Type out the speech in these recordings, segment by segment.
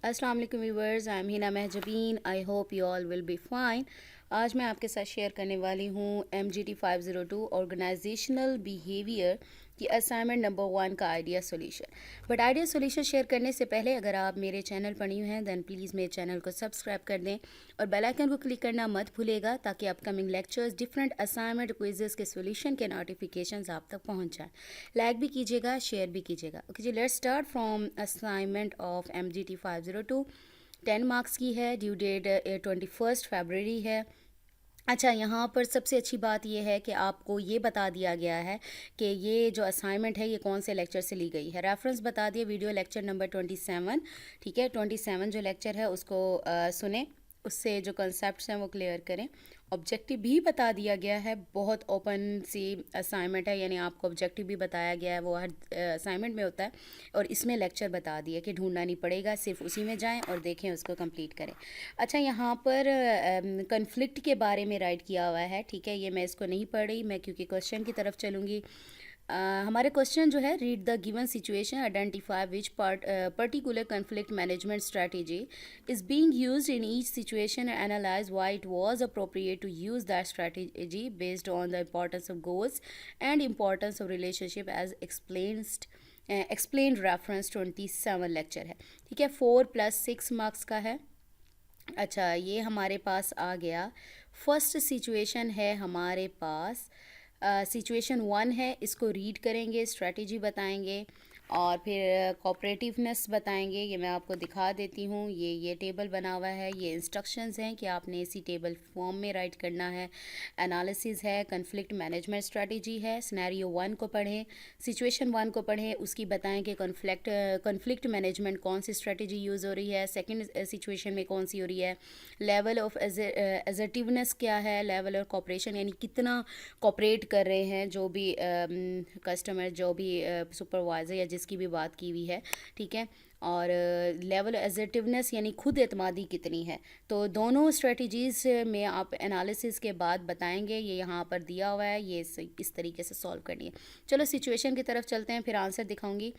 अस्सलाम वालेकुम viewers, I am Hina Mahjabeen. I hope you all will be fine. आज मैं आपके साथ शेयर करने वाली हूँ MGT 502 ऑर्गेनाइजेशनल बिहेवियर की असाइनमेंट नंबर 1 का idea solution. But idea solution share करने से पहले अगर आप मेरे चैनल पर न्यू हैं दैन प्लीज़ मेरे चैनल को सब्सक्राइब कर दें और बेल आइकन को क्लिक करना मत भूलेगा ताकि upcoming lectures, different assignment, quizzes के सॉल्यूशन के नोटिफिकेशंस आप तक पहुँच जाएँ। लाइक भी कीजिएगा, शेयर भी कीजिएगा। ओके जी, let's start from assignment of MGT 502। 10 marks की है, ड्यू डेट 21 फरवरी है। अच्छा, यहाँ पर सबसे अच्छी बात यह है कि आपको ये बता दिया गया है कि ये जो असाइनमेंट है ये कौन से लेक्चर से ली गई है। रेफरेंस बता दिए, वीडियो लेक्चर नंबर 27। ठीक है, 27 जो लेक्चर है उसको सुने, उससे जो कॉन्सेप्ट्स हैं वो क्लियर करें। ऑब्जेक्टिव भी बता दिया गया है, बहुत ओपन सी असाइनमेंट है, यानी आपको ऑब्जेक्टिव भी बताया गया है, वो हर असाइनमेंट में होता है। और इसमें लेक्चर बता दिया कि ढूंढना नहीं पड़ेगा, सिर्फ उसी में जाएं और देखें, उसको कंप्लीट करें। अच्छा, यहाँ पर कन्फ्लिक्ट के बारे में राइट किया हुआ है। ठीक है, ये मैं इसको नहीं पढ़ रही, मैं क्योंकि क्वेश्चन की तरफ चलूँगी। हमारे क्वेश्चन जो है, read the given situation, identify which particular conflict management strategy is being used in each situation and analyze why it was appropriate to use that strategy based on the importance of goals and importance of relationship as explained reference 27 lecture है। ठीक है, 4+6 marks का है। अच्छा, ये हमारे पास आ गया। First situation है हमारे पास, सिचुएशन 1 है, इसको रीड करेंगे, स्ट्रेटजी बताएंगे और फिर कोऑपरेटिवनेस बताएंगे। ये मैं आपको दिखा देती हूँ, ये टेबल बना हुआ है, ये इंस्ट्रक्शंस हैं कि आपने इसी टेबल फॉर्म में राइट करना है। एनालिसिस है, कन्फ्लिक्ट मैनेजमेंट स्ट्रेटजी है। सिनेरियो 1 को पढ़ें, सिचुएशन 1 को पढ़ें, उसकी बताएं कि कन्फ्लिक्ट मैनेजमेंट कौन सी स्ट्रेटजी यूज़ हो रही है, सेकेंड सिचुएशन में कौन सी हो रही है, लेवल ऑफ एजर्टिवनेस क्या है, लेवल ऑफ कॉपरेशन यानी कितना कॉपरेट कर रहे हैं जो भी कस्टमर, जो भी सुपरवाइज़र या जिसकी भी बात की हुई है। ठीक है, और लेवल एजर्टिवनेस यानी खुद एतमादी कितनी है। तो दोनों स्ट्रेटजीज़ में आप एनालिसिस के बाद बताएंगे, ये यहाँ पर दिया हुआ है, ये इस तरीके से सॉल्व करनी है। चलो सिचुएशन की तरफ चलते हैं, फिर आंसर दिखाऊंगी।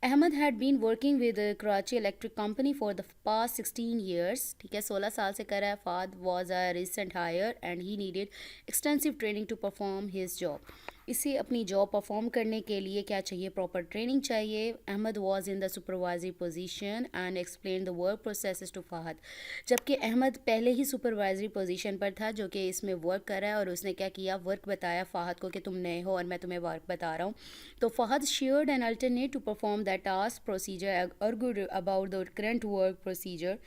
Ahmad had been working with Karachi electric company for the past 16 years. ठीक है, 16 साल से कर रहा है। Fahad was a recent hire and he needed extensive training to perform his job. इसे अपनी जॉब परफॉर्म करने के लिए क्या चाहिए, प्रॉपर ट्रेनिंग चाहिए। Ahmad was in the supervisory position and explain the work process to Fahad. जबकि अहमद पहले ही सुपरवाइजरी पोजीशन पर था जो कि इसमें वर्क कर रहा है, और उसने क्या किया, वर्क बताया फ़हद को कि तुम नए हो और मैं तुम्हें वर्क बता रहा हूँ। तो Fahad shared an alternate to perform that task procedure argued about the current work procedure.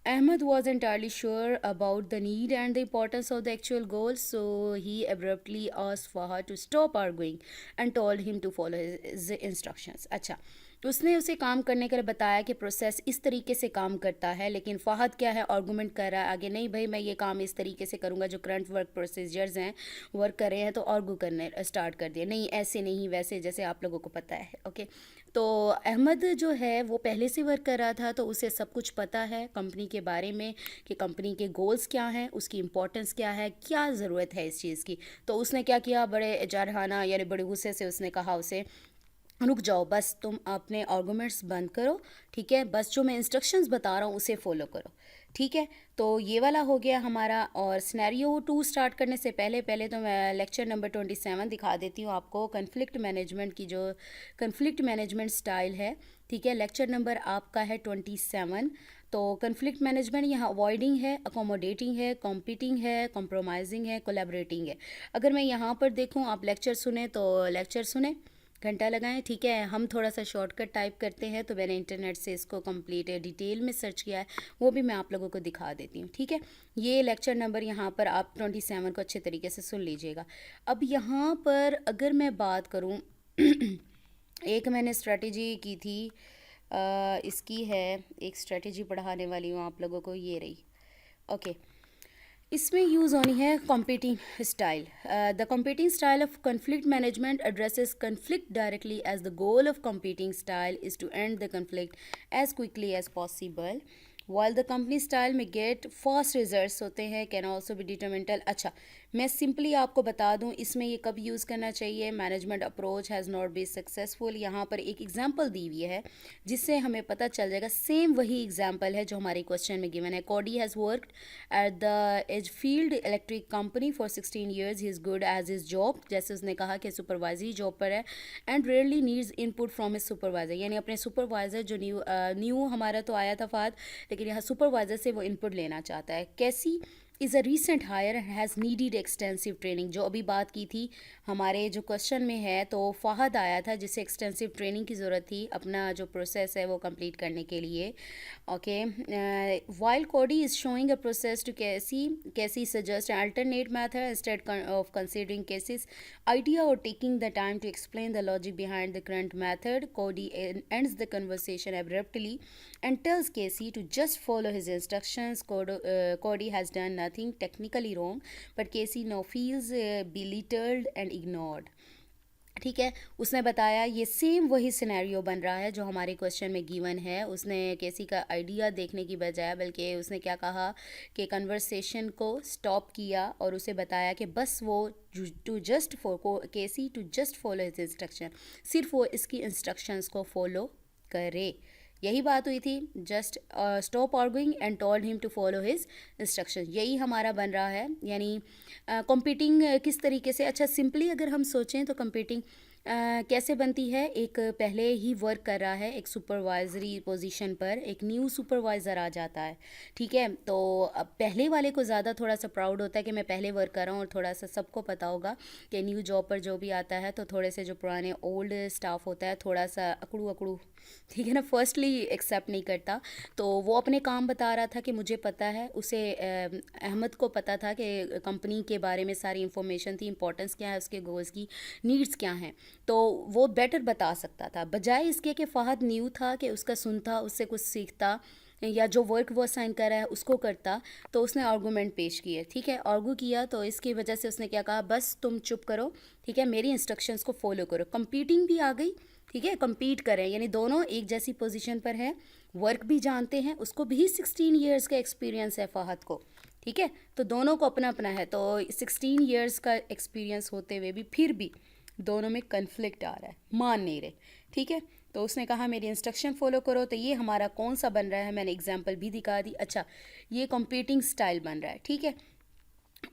Ahmed was entirely sure about the need and the importance of the actual goal, so he abruptly asked Fahad to stop arguing and told him to follow his instructions. अच्छा, तो उसने उसे काम करने के लिए बताया कि प्रोसेस इस तरीके से काम करता है, लेकिन फ़हद क्या है, आर्गूमेंट कर रहा है आगे, नहीं भाई मैं ये काम इस तरीके से करूँगा, जो करंट वर्क प्रोसीजर्स हैं वर्क कर रहे हैं, तो आर्गू करने स्टार्ट कर दिया, नहीं ऐसे नहीं वैसे, जैसे आप लोगों को पता है। ओके, तो अहमद जो है वो पहले से वर्क कर रहा था, तो उसे सब कुछ पता है कंपनी के बारे में कि कंपनी के गोल्स क्या हैं, उसकी इंपॉर्टेंस क्या है, क्या ज़रूरत है इस चीज़ की। तो उसने क्या किया, बड़े जारहाना यानी बड़े गुस्से से उसने कहा उसे, रुक जाओ, बस तुम अपने आर्गूमेंट्स बंद करो। ठीक है, बस जो मैं इंस्ट्रक्शंस बता रहा हूँ उसे फॉलो करो। ठीक है, तो ये वाला हो गया हमारा। और सिनेरियो 2 स्टार्ट करने से पहले पहले तो मैं लेक्चर नंबर 27 दिखा देती हूँ आपको, कन्फ्लिक्ट मैनेजमेंट की जो कन्फ्लिक्ट मैनेजमेंट स्टाइल है। ठीक है, लेक्चर नंबर आपका है 27। तो कन्फ्लिक्ट मैनेजमेंट यहाँ अवॉइडिंग है, अकोमोडेटिंग है, कॉम्पिटिंग है, कॉम्प्रोमाइजिंग है, कोलैबोरेटिंग है। अगर मैं यहाँ पर देखूँ, आप लेक्चर सुने तो लेक्चर सुने, घंटा लगाएं। ठीक है, हम थोड़ा सा शॉर्टकट टाइप करते हैं, तो मैंने इंटरनेट से इसको कंप्लीट डिटेल में सर्च किया है, वो भी मैं आप लोगों को दिखा देती हूँ। ठीक है, ये लेक्चर नंबर यहाँ पर आप 27 को अच्छे तरीके से सुन लीजिएगा। अब यहाँ पर अगर मैं बात करूँ एक मैंने स्ट्रेटजी की थी, इसकी है एक स्ट्रेटजी पढ़ाने वाली हूँ आप लोगों को, ये रही। ओके, इसमें यूज़ होनी है competing style. The competing style of conflict management addresses conflict directly as the goal of competing style is to end the conflict as quickly as possible. While the company style में get fast results होते हैं, can also be डिटरमिनेंटल। अच्छा, मैं simply आपको बता दूं इसमें ये कब यूज़ करना चाहिए। Management approach has not be successful, यहाँ पर एक एग्जांपल दी हुई है जिससे हमें पता चल जाएगा। सेम वही एग्जांपल है जो हमारे क्वेश्चन में गिवन है। Cody has worked at the Edgefield Electric company for 16 years, he is good as his job, जैसे उसने कहा कि सुपरवाइजरी जॉब पर है, and rarely needs input from his supervisor, यानी अपने सुपरवाइजर जो न्यू हमारा तो आया था फाद, लेकिन यहाँ सुपरवाइजर से वो इनपुट लेना चाहता है। कैसी is a recent hire has needed extensive training, जो अभी बात की थी हमारे जो क्वेश्चन में है, तो फ़ाहद आया था जिसे एक्सटेंसिव ट्रेनिंग की ज़रूरत थी अपना जो प्रोसेस है वो कंप्लीट करने के लिए। Okay, while Cody is showing a process to Casey suggest alternate method instead of considering Casey's idea or taking the time to explain the logic behind the current method. Cody ends the conversation abruptly and tells Casey to just follow his instructions. Cody has done nothing technically wrong, but Casey now feels belittled and ignored. ठीक है, उसने बताया ये same वही scenario बन रहा है जो हमारे क्वेश्चन में गिवन है। उसने केसी का आइडिया देखने की बजाय बल्कि उसने क्या कहा कि कन्वर्सेशन को स्टॉप किया और उसे बताया कि बस वो Casey to just follow his instruction, सिर्फ वो इसकी इंस्ट्रक्शंस को फॉलो करे। यही बात हुई थी। Just stop arguing and told him to follow his instruction, यही हमारा बन रहा है। यानी कंपीटिंग किस तरीके से, अच्छा सिंपली अगर हम सोचें तो कंपीटिंग कैसे बनती है। एक पहले ही वर्क कर रहा है एक सुपरवाइजरी पोजीशन पर, एक न्यू सुपरवाइज़र आ जाता है, ठीक है। तो अब पहले वाले को ज़्यादा थोड़ा सा प्राउड होता है कि मैं पहले वर्क कर रहा हूँ, और थोड़ा सा सबको पता होगा कि न्यू जॉब पर जो भी आता है तो थोड़े से जो पुराने ओल्ड स्टाफ होता है थोड़ा सा अकड़ू अकड़ू, ठीक है ना, फर्स्टली एक्सेप्ट नहीं करता। तो वो अपने काम बता रहा था कि मुझे पता है, उसे अहमद को पता था कि कंपनी के बारे में सारी इन्फॉर्मेशन थी, इंपॉर्टेंस क्या है उसके, गोल्स की, नीड्स क्या हैं, तो वो बेटर बता सकता था, बजाय इसके कि फ़हद न्यू था कि उसका सुनता, उससे कुछ सीखता, या जो वर्क वो असाइन कर रहा है उसको करता। तो उसने आर्गूमेंट पेश किए, ठीक है, आर्गू किया, तो इसकी वजह से उसने क्या कहा, बस तुम चुप करो, ठीक है, मेरी इंस्ट्रक्शंस को फॉलो करो। कंपीटिंग भी आ गई, ठीक है, compete करें, यानी दोनों एक जैसी पोजीशन पर हैं, वर्क भी जानते हैं, उसको भी 16 ईयर्स का एक्सपीरियंस है फ़हद को, ठीक है, तो दोनों को अपना अपना है। तो 16 ईयर्स का एक्सपीरियंस होते हुए भी फिर भी दोनों में कन्फ्लिक्ट आ रहा है, मान नहीं रहे, ठीक है। तो उसने कहा मेरी इंस्ट्रक्शन फॉलो करो, तो ये हमारा कौन सा बन रहा है, मैंने एग्जाम्पल भी दिखा दी। अच्छा, ये कंपीटिंग स्टाइल बन रहा है, ठीक है।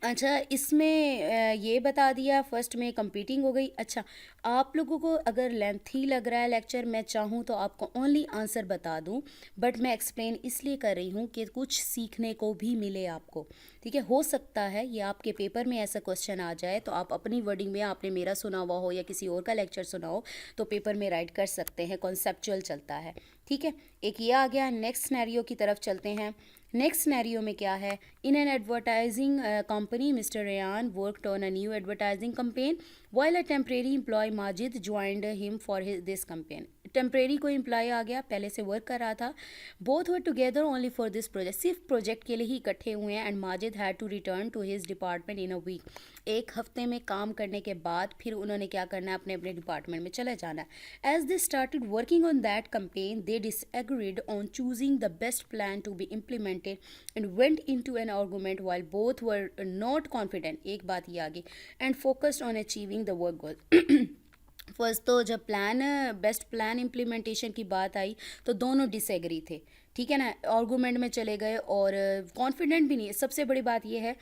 अच्छा, इसमें ये बता दिया, फर्स्ट में कंपीटिंग हो गई। अच्छा, आप लोगों को अगर लेंथी लग रहा है लेक्चर, मैं चाहूँ तो आपको ओनली आंसर बता दूँ, बट मैं एक्सप्लेन इसलिए कर रही हूँ कि कुछ सीखने को भी मिले आपको, ठीक है। हो सकता है ये आपके पेपर में ऐसा क्वेश्चन आ जाए तो आप अपनी वर्डिंग में, आपने मेरा सुना हुआ हो या किसी और का लेक्चर सुना हो, तो पेपर में राइट कर सकते हैं, कॉन्सेप्चुअल चलता है, ठीक है। एक ये आ गया, नेक्स्ट सिनेरियो की तरफ चलते हैं। नेक्स्ट सिनेरियो में क्या है, in an advertising company mister Rayan worked on a new advertising campaign while a temporary employee Majid joined him for this campaign। Temporary कोई एम्प्लॉय आ गया, पहले से वर्क कर रहा था, both were together only for this project, सिर्फ प्रोजेक्ट के लिए ही इकट्ठे हुए हैं, and Majid had to return to his department in a week. एक हफ्ते में काम करने के बाद फिर उन्होंने क्या करना है, अपने अपने डिपार्टमेंट में चले जाना है। As they started working on that campaign they disagreed on choosing the best plan to be implemented and went into an argument while both were not confident, एक बात ये आगे, and focused on achieving the work goal. First तो जब best plan implementation की बात आई तो दोनों डिसएग्री थे, ठीक है ना, आर्गूमेंट में चले गए, और कॉन्फिडेंट भी नहीं है। सबसे बड़ी बात ये है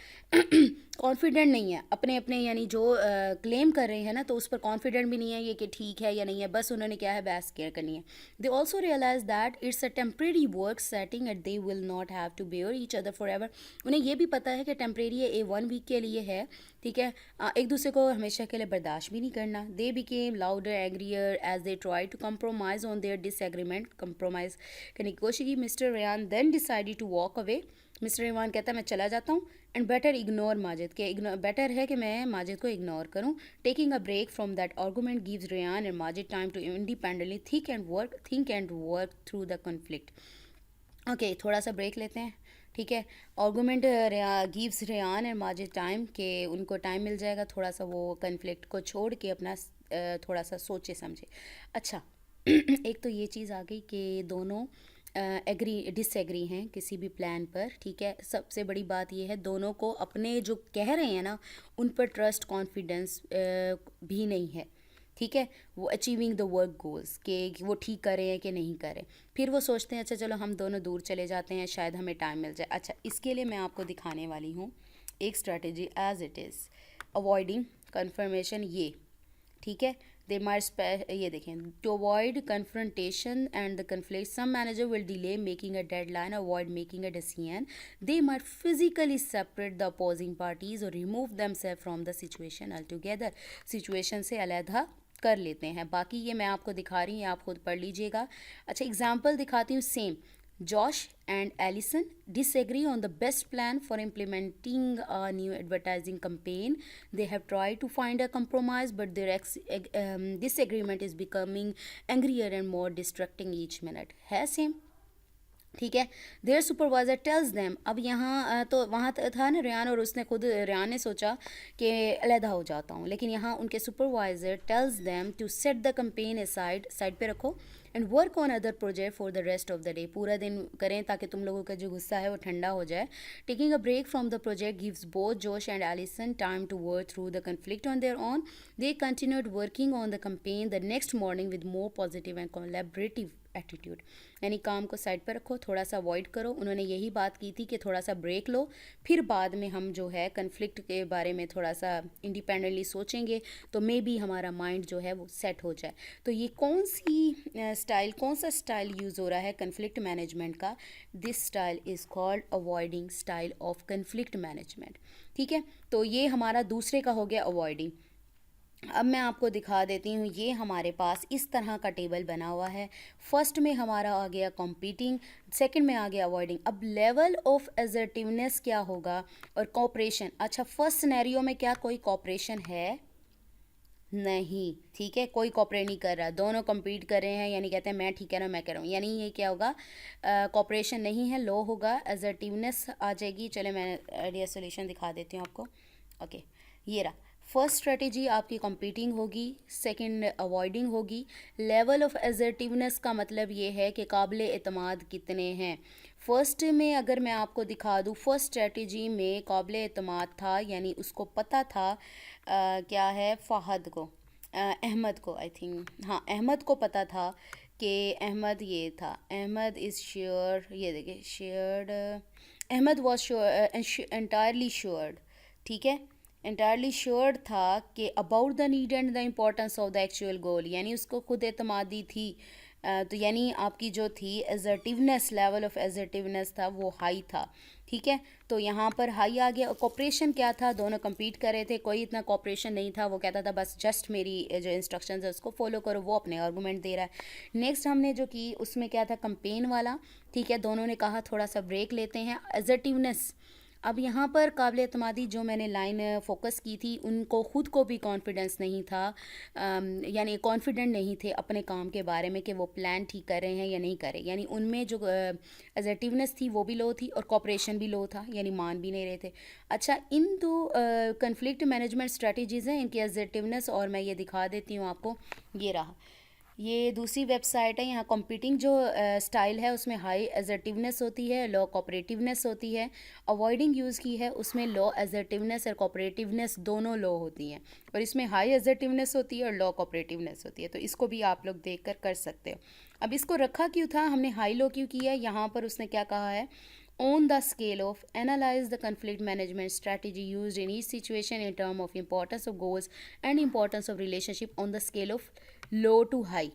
कॉन्फिडेंट नहीं है अपने अपने, यानी जो क्लेम कर रहे हैं ना, तो उस पर कॉन्फिडेंट भी नहीं है ये कि ठीक है या नहीं है, बस उन्होंने क्या है, बहस केयर करनी है। They also realize that it's a temporary work setting and they will not have to bear each other forever एवर। उन्हें ये भी पता है कि टेम्परेरी है, ए 1 वीक के लिए है, ठीक है, एक दूसरे को हमेशा के लिए बर्दाश्त भी नहीं करना। They became louder angrier as they try to compromise on their disagreement, compromise करने की कोशिश की। Mr Ryan then decided to walk away, Mr Ryan कहता है मैं चला जाता हूँ, एंड बेटर इग्नोर माजिद, के बेटर है कि मैं माजिद को इग्नोर करूँ। Taking a break from that argument gives Rayan and Majid time to independently think and work through the conflict. Okay, थोड़ा सा ब्रेक लेते हैं, ठीक है। Argument gives Rayan and Majid time, के उनको टाइम मिल जाएगा थोड़ा सा वो कन्फ्लिक्ट को छोड़ के अपना थोड़ा सा सोचे समझे। अच्छा एक तो ये चीज़ आ गई कि दोनों एग्री डिसएग्री हैं किसी भी प्लान पर, ठीक है। सबसे बड़ी बात ये है दोनों को अपने जो कह रहे हैं ना उन पर ट्रस्ट कॉन्फिडेंस भी नहीं है, ठीक है। वो अचीविंग द वर्क गोल्स कि वो ठीक करें हैं कि नहीं करें, फिर वो सोचते हैं अच्छा चलो हम दोनों दूर चले जाते हैं, शायद हमें टाइम मिल जाए। अच्छा, इसके लिए मैं आपको दिखाने वाली हूँ एक strategy as it is avoiding confirmation, ये ठीक है। दे माइट ये देखें, to avoid confrontation and the conflict some manager will delay making a deadline, avoid making a decision, they might physically separate the opposing parties और remove themselves from the situation altogether, situation से अलहदा कर लेते हैं। बाकी ये मैं आपको दिखा रही हूँ, आप खुद पढ़ लीजिएगा। अच्छा, एग्जाम्पल दिखाती हूँ same. Josh and Allison disagree on the best plan for implementing a new advertising campaign. They have tried to find a compromise, but their disagreement is becoming angrier and more distracting each minute. है same, ठीक है। There supervisor tells them, अब यहाँ तो वहाँ था ना Ryan, और उसने खुद रेयान ने सोचा कि अलहदा हो जाता हूँ, लेकिन यहाँ उनके supervisor tells them to set the campaign side पे रखो and work on other project for the rest of the day, पूरा दिन करें ताकि तुम लोगों का जो गुस्सा है वो ठंडा हो जाए। Taking a break from the project gives both Josh and Allison time to work through the conflict on their own. They continued working on the campaign the next morning with more positive and collaborative attitude, यानी काम को side पर रखो, थोड़ा सा avoid करो। उन्होंने यही बात की थी कि थोड़ा सा ब्रेक लो, फिर बाद में हम जो है कन्फ्लिक्ट के बारे में थोड़ा सा इंडिपेंडेंटली सोचेंगे तो मे बी हमारा माइंड जो है वो सेट हो जाए। तो ये कौन सा स्टाइल यूज़ हो रहा है कन्फ्लिक्ट मैनेजमेंट का? This style is called avoiding style of conflict management, ठीक है। तो ये हमारा दूसरे का हो गया अवॉइडिंग। अब मैं आपको दिखा देती हूँ, ये हमारे पास इस तरह का टेबल बना हुआ है। फर्स्ट में हमारा आ गया कॉम्पीटिंग, सेकंड में आ गया अवॉइडिंग। अब लेवल ऑफ असर्टिवनेस क्या होगा और कॉपरेशन। अच्छा, फर्स्ट सिनेरियो में क्या कोई कॉपरेशन है? नहीं, ठीक है, कोई कॉपरेट नहीं कर रहा, दोनों कम्पीट कर रहे हैं, यानी कहते हैं मैं ठीक कह रहा हूँ मैं कह रहा हूँ, यानी ये क्या होगा? कॉपरेशन नहीं है, लो होगा, असर्टिवनेस आ जाएगी। चले मैं आइडिया सोल्यूशन दिखा देती हूँ आपको। ओके, ये रहा। फर्स्ट स्ट्रेटेजी आपकी कॉम्पीटिंग होगी, सेकंड अवॉइडिंग होगी। लेवल ऑफ असर्टिवनेस का मतलब ये है कि काबिल एतमाद कितने हैं। फर्स्ट में अगर मैं आपको दिखा दूँ, फर्स्ट स्ट्रेटेजी में काबिल एतमाद था, यानी उसको पता था क्या है, फ़हद को, अहमद को, आई थिंक, हाँ अहमद को पता था कि अहमद ये था, अहमद इज़ श्योर, ये देखिए assured, Ahmed was sure, entirely assured, ठीक है, एंटायरली श्योर था कि about the need and the importance of the actual goal, यानी उसको खुद एतमादी थी। तो यानी आपकी जो थी असर्टिवनेस, लेवल ऑफ असर्टिवनेस था वो हाई था, ठीक है। तो यहाँ पर हाई आ गया। कॉपरेशन क्या था? दोनों compete कर रहे थे, कोई इतना कॉपरेशन नहीं था, वो कहता था बस जस्ट मेरी जो इंस्ट्रक्शंस है उसको फॉलो करो, वो अपने आर्गूमेंट दे रहा है। नेक्स्ट हमने जो की उसमें क्या था, कंपेन वाला, ठीक है, दोनों ने कहा थोड़ा सा ब्रेक लेते हैं, असर्टिवनेस। अब यहाँ पर काबिल एतमादी जो मैंने लाइन फोकस की थी, उनको ख़ुद को भी कॉन्फिडेंस नहीं था, यानी कॉन्फिडेंट नहीं थे अपने काम के बारे में कि वो प्लान ठीक कर रहे हैं या नहीं कर रहे, यानी उनमें जो असर्टिवनेस थी वो भी लो थी और कॉपरेशन भी लो था, यानी मान भी नहीं रहे थे। अच्छा, इन दो कन्फ्लिक्ट मैनेजमेंट स्ट्रेटजीज़ हैं, इनकी असर्टिवनेस, और मैं ये दिखा देती हूँ आपको, ये रहा, ये दूसरी वेबसाइट है। यहाँ कॉम्पीटिंग जो स्टाइल है उसमें हाई असर्टिवनेस होती है, लो कॉपरेटिवनेस होती है। अवॉइडिंग यूज़ की है, उसमें लो असर्टिवनेस और कॉपरेटिवनेस दोनों लो होती हैं, और इसमें हाई असर्टिवनेस होती है और लो कॉपरेटिवनेस होती है। तो इसको भी आप लोग देख कर सकते हो। अब इसको रखा क्यों था हमने, हाई लो क्यों किया? यहाँ पर उसने क्या कहा है, on the scale of analyze the conflict management strategy used in each situation in term of importance of goals and importance of relationship on the scale of low to high,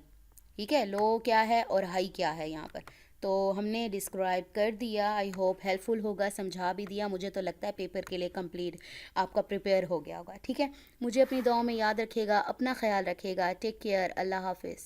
ठीक है, लो क्या है और हाई क्या है यहाँ पर, तो हमने डिस्क्राइब कर दिया। आई होप हेल्पफुल होगा, समझा भी दिया। मुझे तो लगता है पेपर के लिए कंप्लीट आपका प्रिपेयर हो गया होगा, ठीक है। मुझे अपनी दुआओं में याद रखिएगा, अपना ख्याल रखिएगा, टेक केयर, अल्लाह हाफिज़।